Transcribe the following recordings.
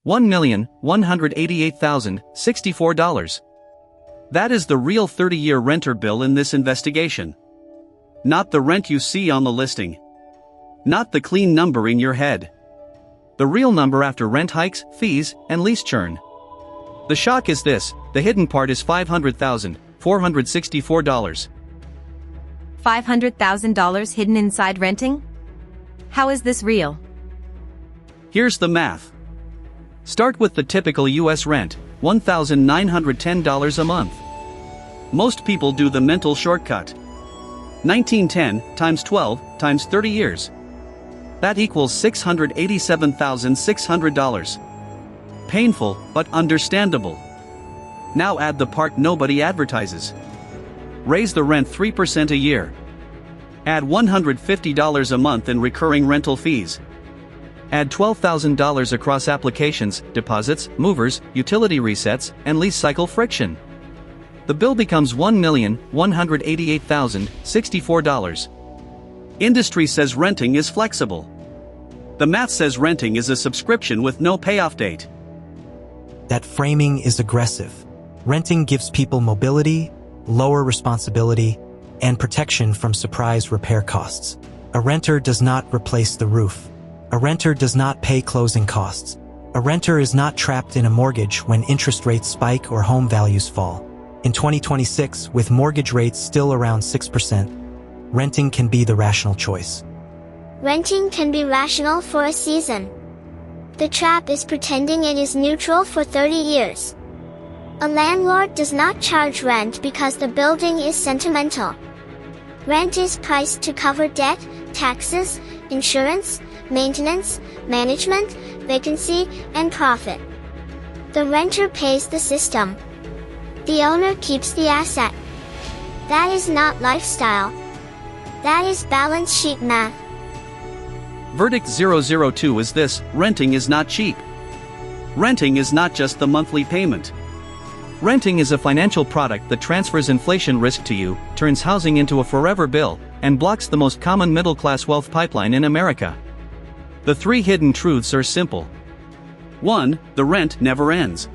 $1,188,064. That is the real 30-year renter bill in this investigation. Not the rent you see on the listing. Not the clean number in your head. The real number after rent hikes, fees, and lease churn. The shock is this: the hidden part is $500,464. $500,000 hidden inside renting? How is this real? Here's the math. Start with the typical US rent, $1,910 a month. Most people do the mental shortcut. 1910 times 12 times 30 years. That equals $687,600. Painful, but understandable. Now add the part nobody advertises. Raise the rent 3% a year. Add $150 a month in recurring rental fees. Add $12,000 across applications, deposits, movers, utility resets, and lease cycle friction. The bill becomes $1,188,064. Industry says renting is flexible. The math says renting is a subscription with no payoff date. That framing is aggressive. Renting gives people mobility, lower responsibility, and protection from surprise repair costs. A renter does not replace the roof. A renter does not pay closing costs. A renter is not trapped in a mortgage when interest rates spike or home values fall. In 2026, with mortgage rates still around 6%, renting can be the rational choice. Renting can be rational for a season. The trap is pretending it is neutral for 30 years. A landlord does not charge rent because the building is sentimental. Rent is priced to cover debt, taxes, insurance, maintenance, management, vacancy, and profit. The renter pays the system. The owner keeps the asset. That is not lifestyle. That is balance sheet math. Verdict 002 is this: renting is not cheap. Renting is not just the monthly payment. Renting is a financial product that transfers inflation risk to you, turns housing into a forever bill, and blocks the most common middle-class wealth pipeline in America. The three hidden truths are simple. 1. The rent never ends.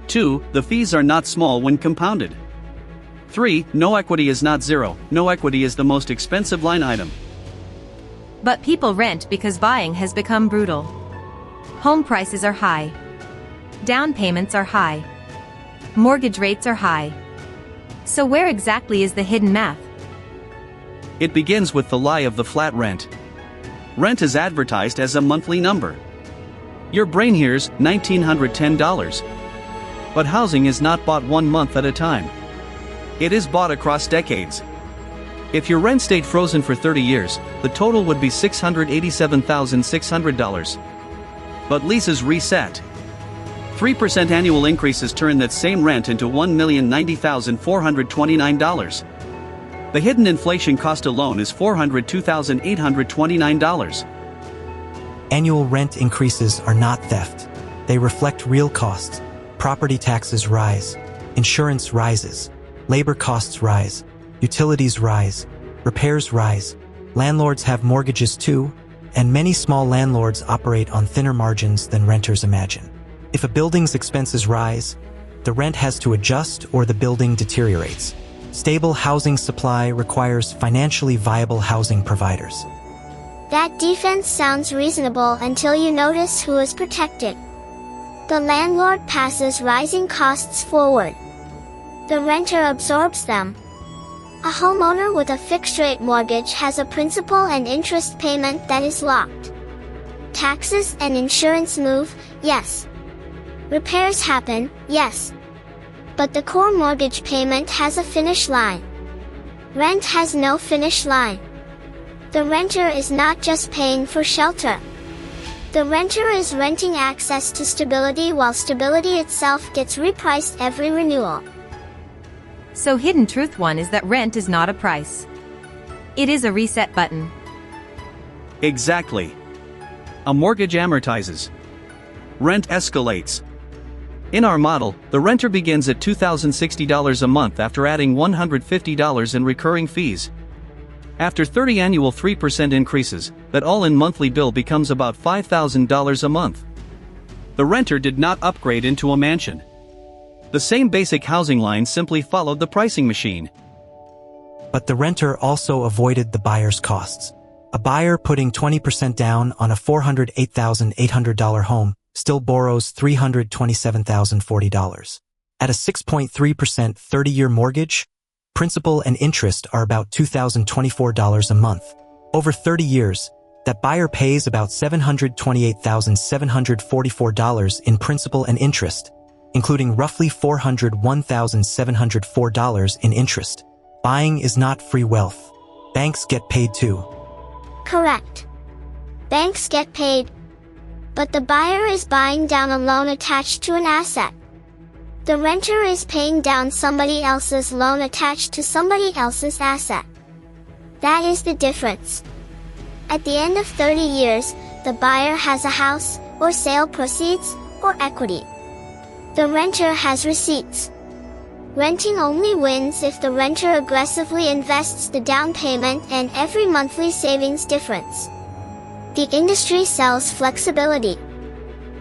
2. The fees are not small when compounded. 3. No equity is not zero. No equity is the most expensive line item. But people rent because buying has become brutal. Home prices are high. Down payments are high. Mortgage rates are high. So where exactly is the hidden math? It begins with the lie of the flat rent. Rent is advertised as a monthly number. Your brain hears $1,910. But housing is not bought 1 month at a time. It is bought across decades. If your rent stayed frozen for 30 years, the total would be $687,600. But leases reset. 3% annual increases turn that same rent into $1,090,429. The hidden inflation cost alone is $402,829. Annual rent increases are not theft. They reflect real costs. Property taxes rise. Insurance rises. Labor costs rise. Utilities rise. Repairs rise. Landlords have mortgages too, and many small landlords operate on thinner margins than renters imagine. If a building's expenses rise, the rent has to adjust or the building deteriorates. Stable housing supply requires financially viable housing providers. That defense sounds reasonable until you notice who is protected. The landlord passes rising costs forward. The renter absorbs them. A homeowner with a fixed-rate mortgage has a principal and interest payment that is locked. Taxes and insurance move, yes. Repairs happen, yes. But the core mortgage payment has a finish line. Rent has no finish line. The renter is not just paying for shelter. The renter is renting access to stability while stability itself gets repriced every renewal. So hidden truth 1 is that rent is not a price. It is a reset button. Exactly. A mortgage amortizes. Rent escalates. In our model, the renter begins at $2,060 a month after adding $150 in recurring fees. After 30 annual 3% increases, that all-in monthly bill becomes about $5,000 a month. The renter did not upgrade into a mansion. The same basic housing line simply followed the pricing machine. But the renter also avoided the buyer's costs. A buyer putting 20% down on a $408,800 home still borrows $327,040. At a 6.3% 30-year mortgage, principal and interest are about $2,024 a month. Over 30 years, that buyer pays about $728,744 in principal and interest, including roughly $401,704 in interest. Buying is not free wealth. Banks get paid too. Correct. Banks get paid. But the buyer is buying down a loan attached to an asset. The renter is paying down somebody else's loan attached to somebody else's asset. That is the difference. At the end of 30 years, the buyer has a house, or sale proceeds, or equity. The renter has receipts. Renting only wins if the renter aggressively invests the down payment and every monthly savings difference. The industry sells flexibility.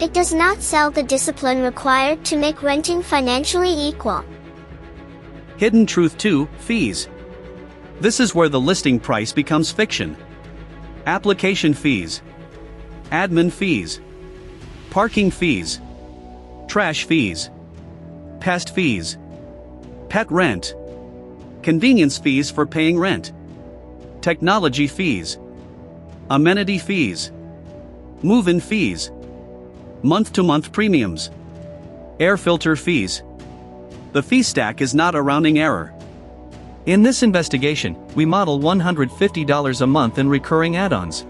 It does not sell the discipline required to make renting financially equal. Hidden truth 2, fees. This is where the listing price becomes fiction. Application fees. Admin fees. Parking fees. Trash fees. Pest fees. Pet rent. Convenience fees for paying rent. Technology fees. Amenity fees. Move-in fees. Month-to-month premiums. Air filter fees. The fee stack is not a rounding error. In this investigation, we model $150 a month in recurring add-ons.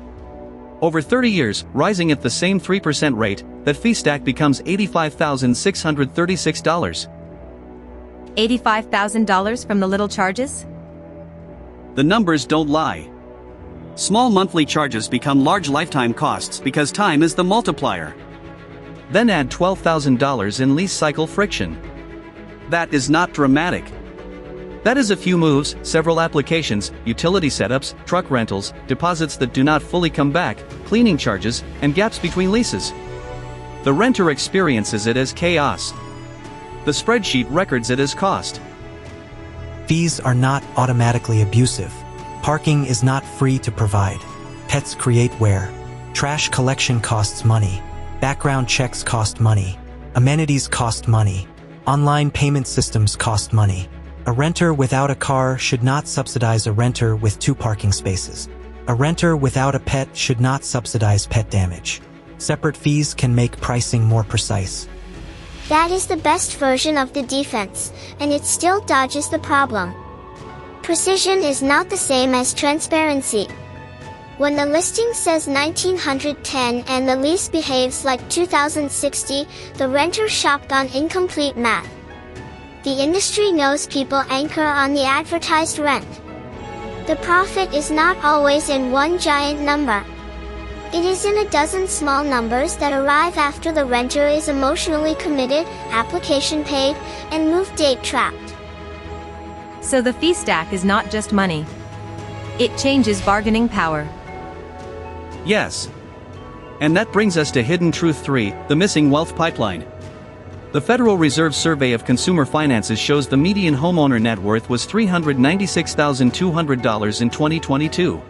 Over 30 years, rising at the same 3% rate, that fee stack becomes $85,636. $85,000 from the little charges? The numbers don't lie. Small monthly charges become large lifetime costs because time is the multiplier. Then add $12,000 in lease cycle friction. That is not dramatic. That is a few moves, several applications, utility setups, truck rentals, deposits that do not fully come back, cleaning charges, and gaps between leases. The renter experiences it as chaos. The spreadsheet records it as cost. Fees are not automatically abusive. Parking is not free to provide. Pets create wear. Trash collection costs money. Background checks cost money. Amenities cost money. Online payment systems cost money. A renter without a car should not subsidize a renter with 2 parking spaces. A renter without a pet should not subsidize pet damage. Separate fees can make pricing more precise. That is the best version of the defense, and it still dodges the problem. Precision is not the same as transparency. When the listing says 1910 and the lease behaves like 2060, the renter shopped on incomplete math. The industry knows people anchor on the advertised rent. The profit is not always in one giant number. It is in a dozen small numbers that arrive after the renter is emotionally committed, application paid, and move date tracked. So the fee stack is not just money. It changes bargaining power. Yes. And that brings us to hidden truth 3, the missing wealth pipeline. The Federal Reserve Survey of Consumer Finances shows the median homeowner net worth was $396,200 in 2022.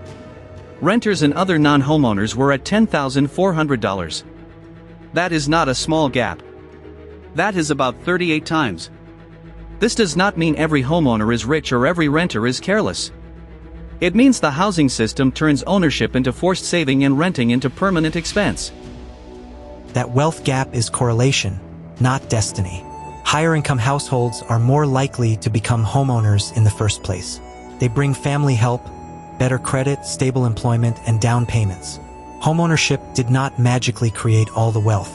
Renters and other non-homeowners were at $10,400. That is not a small gap. That is about 38 times. This does not mean every homeowner is rich or every renter is careless. It means the housing system turns ownership into forced saving and renting into permanent expense. That wealth gap is correlation, not destiny. Higher income households are more likely to become homeowners in the first place. They bring family help, better credit, stable employment, and down payments. Homeownership did not magically create all the wealth.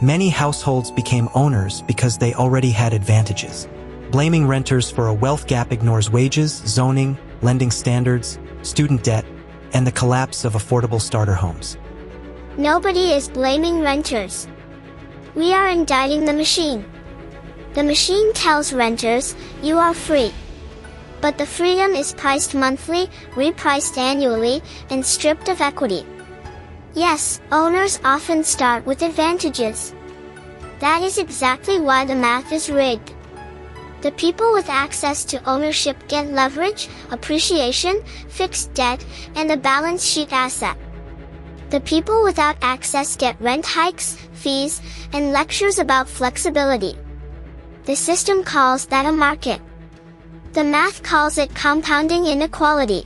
Many households became owners because they already had advantages. Blaming renters for a wealth gap ignores wages, zoning, lending standards, student debt, and the collapse of affordable starter homes. Nobody is blaming renters. We are indicting the machine. The machine tells renters, you are free. But the freedom is priced monthly, repriced annually, and stripped of equity. Yes, owners often start with advantages. That is exactly why the math is rigged. The people with access to ownership get leverage, appreciation, fixed debt, and a balance sheet asset. The people without access get rent hikes, fees, and lectures about flexibility. The system calls that a market. The math calls it compounding inequality.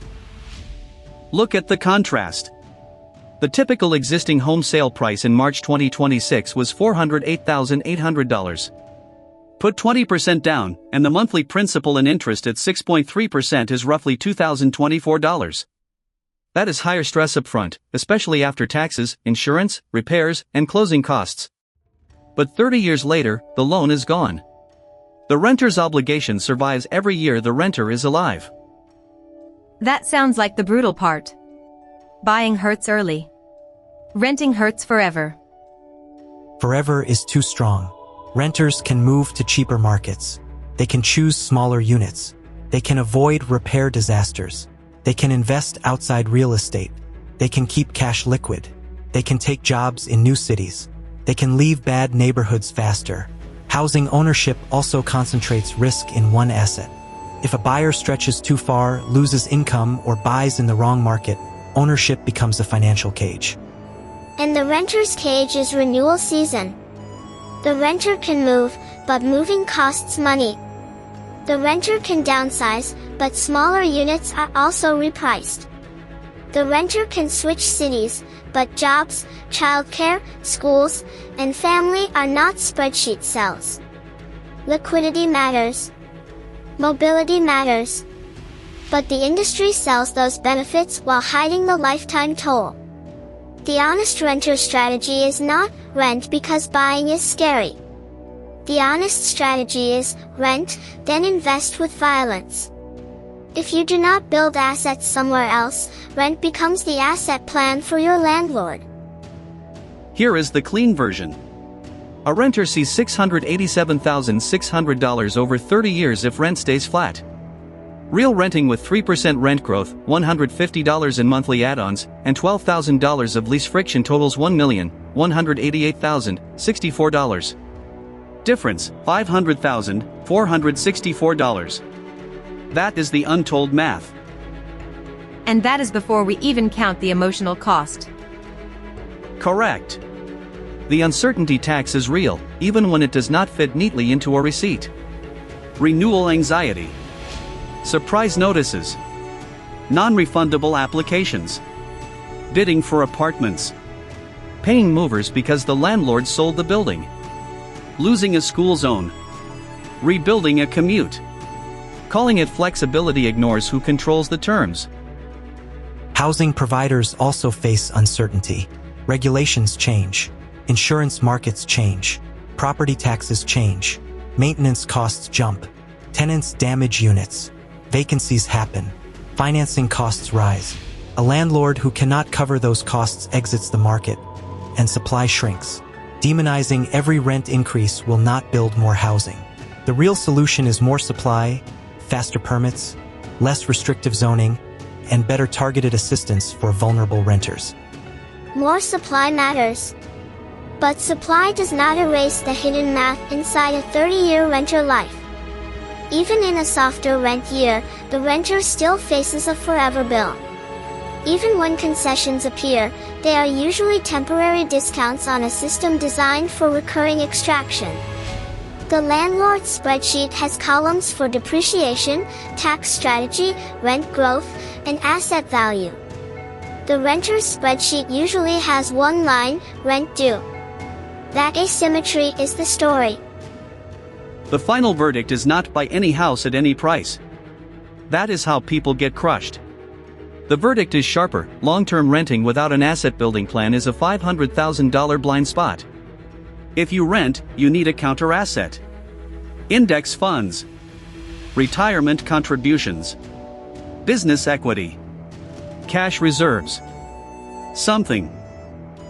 Look at the contrast. The typical existing home sale price in March 2026 was $408,800. Put 20% down, and the monthly principal and interest at 6.3% is roughly $2,024. That is higher stress upfront, especially after taxes, insurance, repairs, and closing costs. But 30 years later, the loan is gone. The renter's obligation survives every year the renter is alive. That sounds like the brutal part. Buying hurts early. Renting hurts forever. Forever is too strong. Renters can move to cheaper markets. They can choose smaller units. They can avoid repair disasters. They can invest outside real estate. They can keep cash liquid. They can take jobs in new cities. They can leave bad neighborhoods faster. Housing ownership also concentrates risk in one asset. If a buyer stretches too far, loses income, or buys in the wrong market, ownership becomes a financial cage. And the renter's cage is renewal season. The renter can move, but moving costs money. The renter can downsize, but smaller units are also repriced. The renter can switch cities, but jobs, childcare, schools, and family are not spreadsheet cells. Liquidity matters. Mobility matters. But the industry sells those benefits while hiding the lifetime toll. The honest renter strategy is not rent because buying is scary. The honest strategy is rent, then invest with violence. If you do not build assets somewhere else, rent becomes the asset plan for your landlord. Here is the clean version. A renter sees $687,600 over 30 years if rent stays flat. Real renting with 3% rent growth, $150 in monthly add-ons, and $12,000 of lease friction totals $1,188,064. Difference, $500,464. That is the untold math. And that is before we even count the emotional cost. Correct. The uncertainty tax is real, even when it does not fit neatly into a receipt. Renewal anxiety. Surprise notices. Non-refundable applications. Bidding for apartments. Paying movers because the landlord sold the building. Losing a school zone. Rebuilding a commute. Calling it flexibility ignores who controls the terms. Housing providers also face uncertainty. Regulations change. Insurance markets change. Property taxes change. Maintenance costs jump. Tenants damage units. Vacancies happen. Financing costs rise. A landlord who cannot cover those costs exits the market, and supply shrinks. Demonizing every rent increase will not build more housing. The real solution is more supply, faster permits, less restrictive zoning, and better targeted assistance for vulnerable renters. More supply matters. But supply does not erase the hidden math inside a 30-year renter life. Even in a softer rent year, the renter still faces a forever bill. Even when concessions appear, they are usually temporary discounts on a system designed for recurring extraction. The landlord's spreadsheet has columns for depreciation, tax strategy, rent growth, and asset value. The renter's spreadsheet usually has one line, rent due. That asymmetry is the story. The final verdict is not buy any house at any price. That is how people get crushed. The verdict is sharper. Long-term renting without an asset building plan is a $500,000 blind spot. If you rent, you need a counter asset. Index funds. Retirement contributions. Business equity. Cash reserves. Something.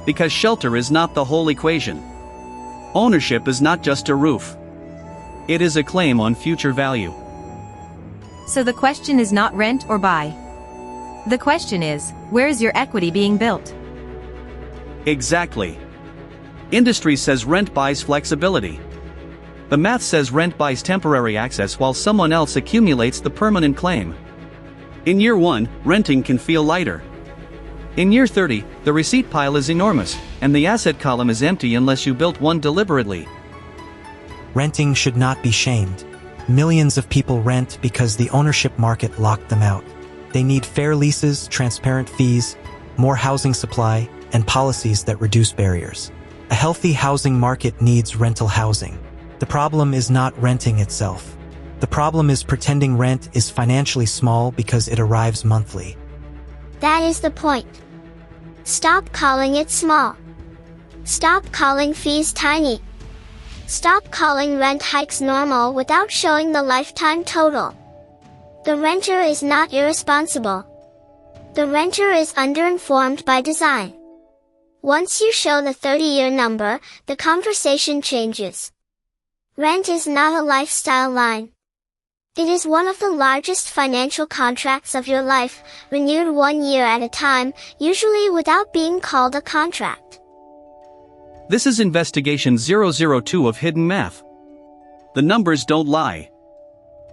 Because shelter is not the whole equation. Ownership is not just a roof. It is a claim on future value. So the question is not rent or buy. The question is, where is your equity being built? Exactly. Industry says rent buys flexibility. The math says rent buys temporary access while someone else accumulates the permanent claim. In year 1, renting can feel lighter. In year 30, the receipt pile is enormous, and the asset column is empty unless you built one deliberately. Renting should not be shamed. Millions of people rent because the ownership market locked them out. They need fair leases, transparent fees, more housing supply, and policies that reduce barriers. A healthy housing market needs rental housing. The problem is not renting itself. The problem is pretending rent is financially small because it arrives monthly. That is the point. Stop calling it small. Stop calling fees tiny. Stop calling rent hikes normal without showing the lifetime total. The renter is not irresponsible. The renter is underinformed by design. Once you show the 30-year number, the conversation changes. Rent is not a lifestyle line. It is one of the largest financial contracts of your life, renewed 1 year at a time, usually without being called a contract. This is Investigation 002 of Hidden Math. The numbers don't lie.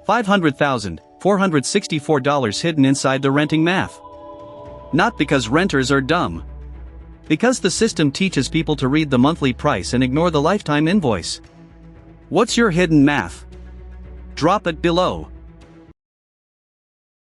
$500,464 hidden inside the renting math. Not because renters are dumb. Because the system teaches people to read the monthly price and ignore the lifetime invoice. What's your hidden math? Drop it below.